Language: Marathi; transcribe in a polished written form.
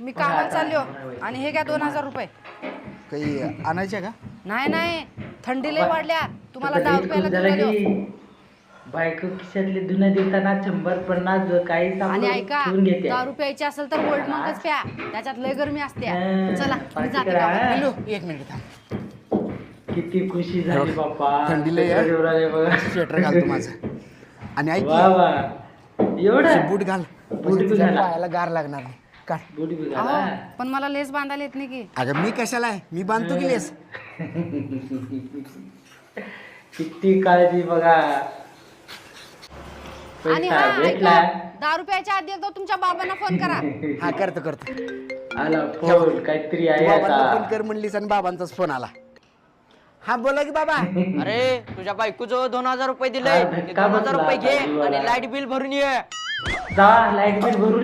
मी कामाला चाललो आणि हे घ्या 2000 रुपये. काही आणायचे का? नाही थंडी लय वाढल्या, तुम्हाला 10 रुपयाला दिलो. बायको खिशातले धुणं देताना 100-50 काही आणि ऐका, ठेवून घेते. 10 रुपयाची असेल तर गोल्ड मगच प्या, त्याच्यात लय गरमी असते. चला मी पार्टी जाते करा. गावात. हॅलो, एक मिनिट थांब. किती खुशी झाली बाप्पा. थंडी लय आहे. बघा. स्वेटर घालतो माझं. आणि ऐक वा वा एवढं बूट घाल. बूट म्हणजे तुझ्या घाला. पायाला गार लागणार नाही. काढ. बुटी अहो, बिघाला. पण मला लेस बांधायला येत नाही की. अगं मी कशाला आहे, मी बांधतो की लेस. किती काळजी बघा. आणि पैसा हा भेटला. ऐका, 10 रुपयाच्या आधी एकदा तुमच्या बाबांना फोन करा. हा करतो. आला फोन काहीतरी आहे बाबांना फोन आता. कर म्हणलीस आणि बाबांचाच फोन आला. हा बोला की बाबा. अरे तुझ्या बायकोजवळ 2000 रुपये दिले. हा, ते धक्का 2000 रुपये बसला घे जीवाला. आणि लाईट बिल भरून ये. जा लाईट बिल भरून